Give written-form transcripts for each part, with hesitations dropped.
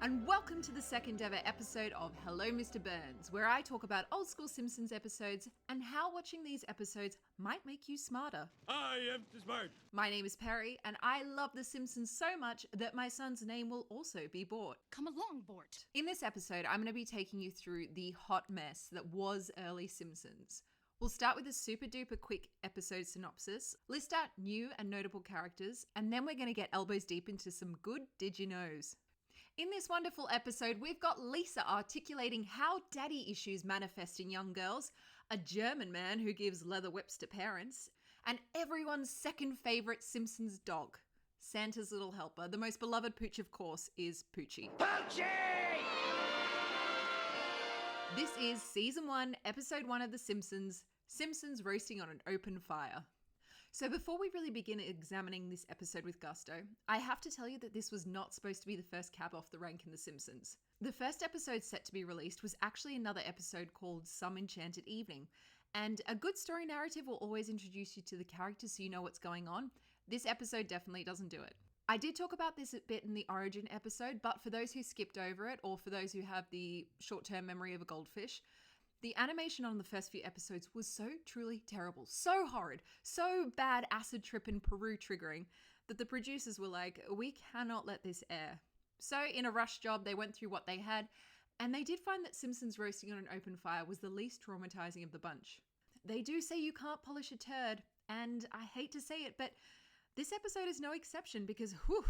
And welcome to the second ever episode of Hello Mr. Burns, where I talk about old school Simpsons episodes and how watching these episodes might make you smarter. I am smart. My name is Perrie, and I love The Simpsons so much that my son's name will also be Bort. Come along, Bort. In this episode, I'm going to be taking you through the hot mess that was early Simpsons. We'll start with a super duper quick episode synopsis, list out new and notable characters, and then we're going to get elbows deep into some good did you knows. In this wonderful episode, we've got Lisa articulating how daddy issues manifest in young girls, a German man who gives leather whips to parents, and everyone's second favourite Simpsons dog, Santa's little helper. The most beloved pooch, of course, is Poochie. Poochie! This is Season 1, Episode 1 of The Simpsons, Simpsons roasting on an open fire. So before we really begin examining this episode with gusto, I have to tell you that this was not supposed to be the first cab off the rank in The Simpsons. The first episode set to be released was actually another episode called Some Enchanted Evening, and a good story narrative will always introduce you to the characters so you know what's going on. This episode definitely doesn't do it. I did talk about this a bit in the Origin episode, but for those who skipped over it, or for those who have the short-term memory of a goldfish, the animation on the first few episodes was so truly terrible, so horrid, so bad acid trip in Peru triggering, that the producers were like, we cannot let this air. So in a rush job, they went through what they had, and they did find that Simpsons roasting on an open fire was the least traumatizing of the bunch. They do say you can't polish a turd, and I hate to say it, but this episode is no exception because, whew,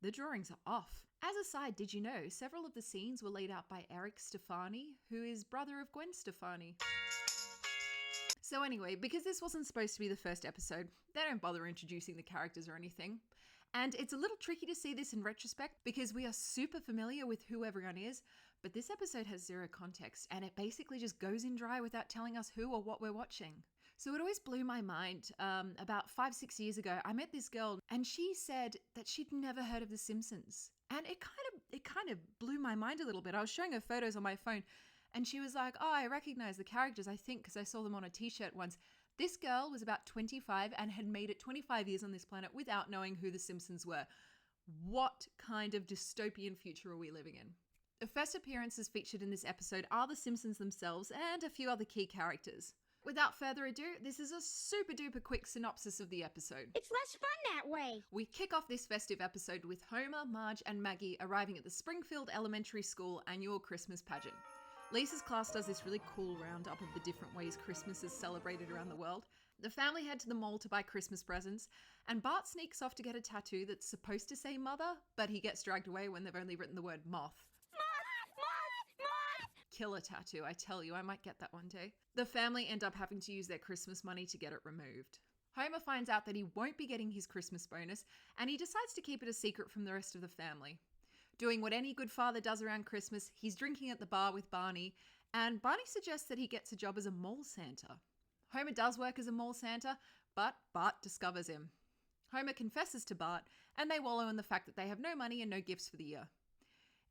the drawings are off. As a side, did you know several of the scenes were laid out by Eric Stefani, who is brother of Gwen Stefani? So anyway, because this wasn't supposed to be the first episode, they don't bother introducing the characters or anything. And it's a little tricky to see this in retrospect because we are super familiar with who everyone is, but this episode has zero context and it basically just goes in dry without telling us who or what we're watching. So it always blew my mind. About 5-6 years ago, I met this girl and she said that she'd never heard of The Simpsons. And it kind of blew my mind a little bit. I was showing her photos on my phone and she was like, oh, I recognize the characters, I think, because I saw them on a t-shirt once. This girl was about 25 and had made it 25 years on this planet without knowing who the Simpsons were. What kind of dystopian future are we living in? The first appearances featured in this episode are the Simpsons themselves and a few other key characters. Without further ado, this is a super duper quick synopsis of the episode. It's less fun that way. We kick off this festive episode with Homer, Marge, and Maggie arriving at the Springfield Elementary School annual Christmas pageant. Lisa's class does this really cool roundup of the different ways Christmas is celebrated around the world. The family head to the mall to buy Christmas presents, and Bart sneaks off to get a tattoo that's supposed to say mother, but he gets dragged away when they've only written the word moth. Killer tattoo, I tell you, I might get that one day. The family end up having to use their Christmas money to get it removed. Homer finds out that he won't be getting his Christmas bonus, and he decides to keep it a secret from the rest of the family. Doing what any good father does around Christmas, he's drinking at the bar with Barney, and Barney suggests that he gets a job as a mall Santa. Homer does work as a mall Santa, but Bart discovers him. Homer confesses to Bart, and they wallow in the fact that they have no money and no gifts for the year.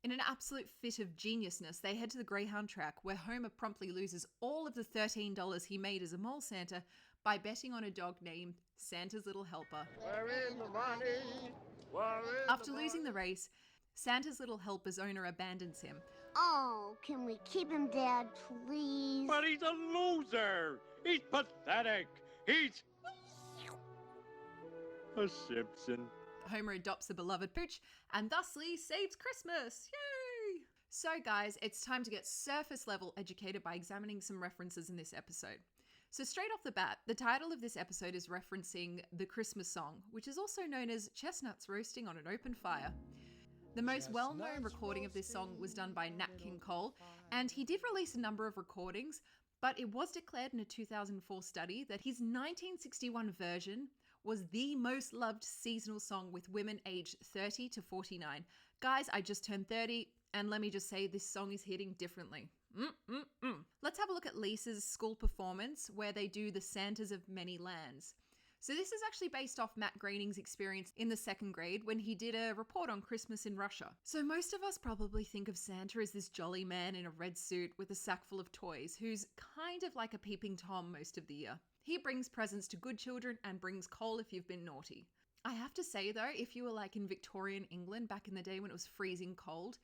In an absolute fit of geniusness, they head to the Greyhound track, where Homer promptly loses all of the $13 he made as a mall Santa by betting on a dog named Santa's Little Helper. We're in the money. After losing the race, Santa's Little Helper's owner abandons him. Oh, can we keep him, Dad, please? But he's a loser. He's pathetic. He's a Simpson. Homer adopts the beloved pooch and thusly saves Christmas. Yay! So guys, it's time to get surface level educated by examining some references in this episode. So straight off the bat, the title of this episode is referencing the Christmas song, which is also known as Chestnuts Roasting on an Open Fire. The most well-known recording of this song was done by Nat King Cole, and he did release a number of recordings, but it was declared in a 2004 study that his 1961 version was the most loved seasonal song with women aged 30 to 49. Guys, I just turned 30, and let me just say this song is hitting differently. Let's have a look at Lisa's school performance where they do the Santas of Many Lands. So this is actually based off Matt Groening's experience in the second grade when he did a report on Christmas in Russia. So most of us probably think of Santa as this jolly man in a red suit with a sack full of toys who's kind of like a peeping Tom most of the year. He brings presents to good children and brings coal if you've been naughty. I have to say though, if you were like in Victorian England back in the day when it was freezing cold,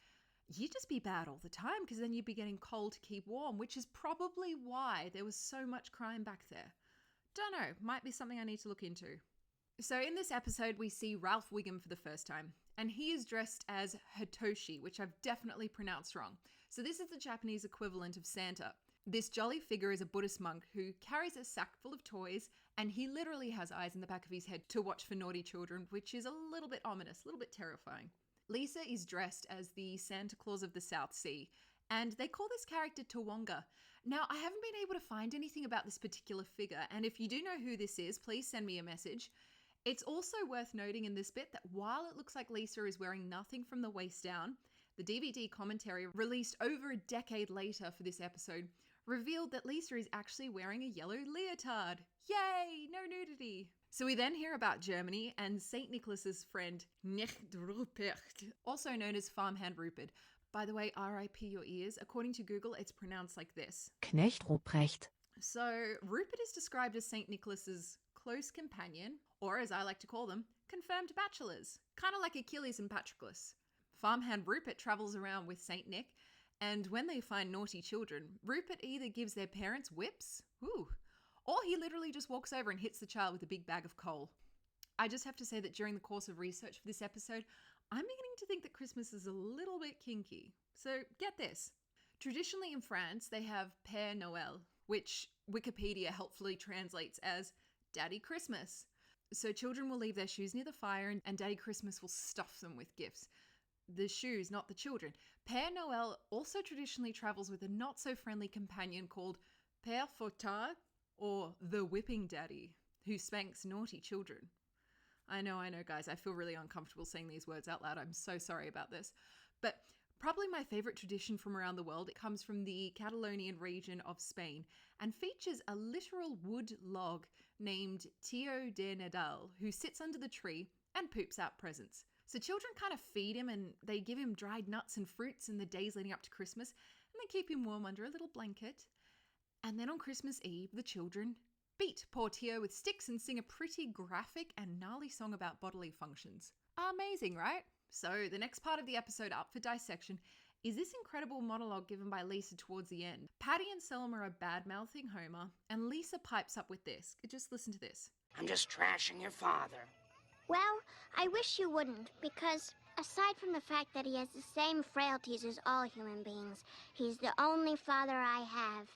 you'd just be bad all the time because then you'd be getting cold to keep warm, which is probably why there was so much crime back there. Don't know, might be something I need to look into. So in this episode, we see Ralph Wiggum for the first time, and he is dressed as Hitoshi, which I've definitely pronounced wrong. So this is the Japanese equivalent of Santa. This jolly figure is a Buddhist monk who carries a sack full of toys, and he literally has eyes in the back of his head to watch for naughty children, which is a little bit ominous, a little bit terrifying. Lisa is dressed as the Santa Claus of the South Sea, and they call this character Tawonga. Now, I haven't been able to find anything about this particular figure, and if you do know who this is, please send me a message. It's also worth noting in this bit that while it looks like Lisa is wearing nothing from the waist down, the DVD commentary released over a decade later for this episode revealed that Lisa is actually wearing a yellow leotard. Yay! No nudity! So we then hear about Germany and St. Nicholas's friend Knecht Ruprecht, also known as Farmhand Rupert. By the way, R.I.P. your ears. According to Google, it's pronounced like this. Knecht Ruprecht. So Rupert is described as St. Nicholas's close companion, or as I like to call them, confirmed bachelors. Kind of like Achilles and Patroclus. Farmhand Rupert travels around with St. Nick, and when they find naughty children, Rupert either gives their parents whips, or he literally just walks over and hits the child with a big bag of coal. I just have to say that during the course of research for this episode, I'm beginning to think that Christmas is a little bit kinky. So get this. Traditionally in France, they have Père Noël, which Wikipedia helpfully translates as Daddy Christmas. So children will leave their shoes near the fire and Daddy Christmas will stuff them with gifts. The shoes, not the children. Père Noël also traditionally travels with a not-so-friendly companion called Père Fouettard, or the Whipping Daddy, who spanks naughty children. I know, guys, I feel really uncomfortable saying these words out loud. I'm so sorry about this. But probably my favorite tradition from around the world, it comes from the Catalonian region of Spain and features a literal wood log named Tio de Nadal, who sits under the tree and poops out presents. So children kind of feed him and they give him dried nuts and fruits in the days leading up to Christmas, and they keep him warm under a little blanket. And then on Christmas Eve, the children beat poor Tio with sticks and sing a pretty graphic and gnarly song about bodily functions. Amazing, right? So the next part of the episode up for dissection is this incredible monologue given by Lisa towards the end. Patty and Selma are bad-mouthing Homer, and Lisa pipes up with this. Just listen to this. I'm just trashing your father. Well, I wish you wouldn't, because aside from the fact that he has the same frailties as all human beings, he's the only father I have.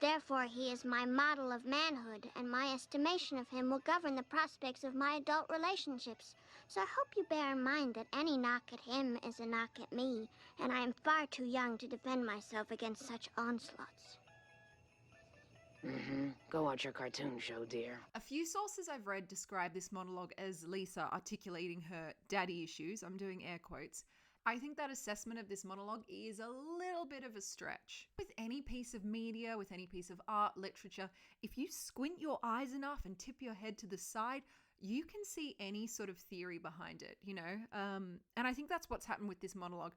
Therefore, he is my model of manhood, and my estimation of him will govern the prospects of my adult relationships. So I hope you bear in mind that any knock at him is a knock at me, and I am far too young to defend myself against such onslaughts. Go watch your cartoon show, dear. A few sources I've read describe this monologue as Lisa articulating her daddy issues. I'm doing air quotes. I think that assessment of this monologue is a little bit of a stretch. With any piece of media, with any piece of art, literature, if you squint your eyes enough and tip your head to the side, you can see any sort of theory behind it, you know? And I think that's what's happened with this monologue.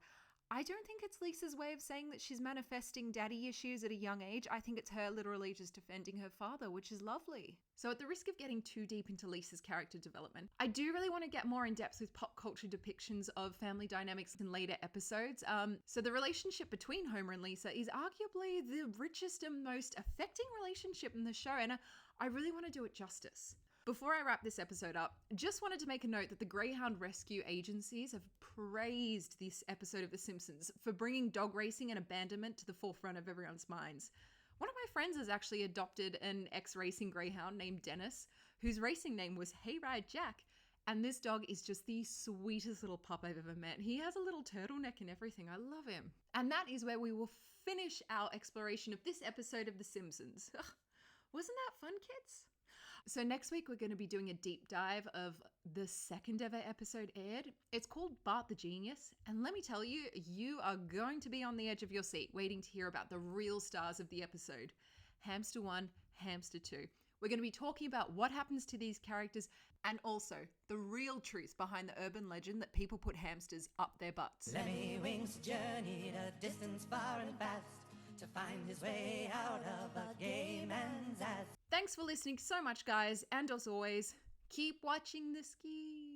I don't think it's Lisa's way of saying that she's manifesting daddy issues at a young age. I think it's her literally just defending her father, which is lovely. So at the risk of getting too deep into Lisa's character development, I do really want to get more in depth with pop culture depictions of family dynamics in later episodes. So the relationship between Homer and Lisa is arguably the richest and most affecting relationship in the show, and I really want to do it justice. Before I wrap this episode up, just wanted to make a note that the Greyhound Rescue agencies have praised this episode of The Simpsons for bringing dog racing and abandonment to the forefront of everyone's minds. One of my friends has actually adopted an ex-racing greyhound named Dennis, whose racing name was Hayride Jack, and this dog is just the sweetest little pup I've ever met. He has a little turtleneck and everything. I love him. And that is where we will finish our exploration of this episode of The Simpsons. Wasn't that fun, kids? So next week, we're going to be doing a deep dive of the second ever episode aired. It's called Bart the Genius. And let me tell you, you are going to be on the edge of your seat waiting to hear about the real stars of the episode. Hamster 1, Hamster 2. We're going to be talking about what happens to these characters and also the real truth behind the urban legend that people put hamsters up their butts. Lemmywinks journeyed a distance far and fast to find his way out of a gay man's ass. Thanks for listening so much, guys, and as always, keep watching the skis.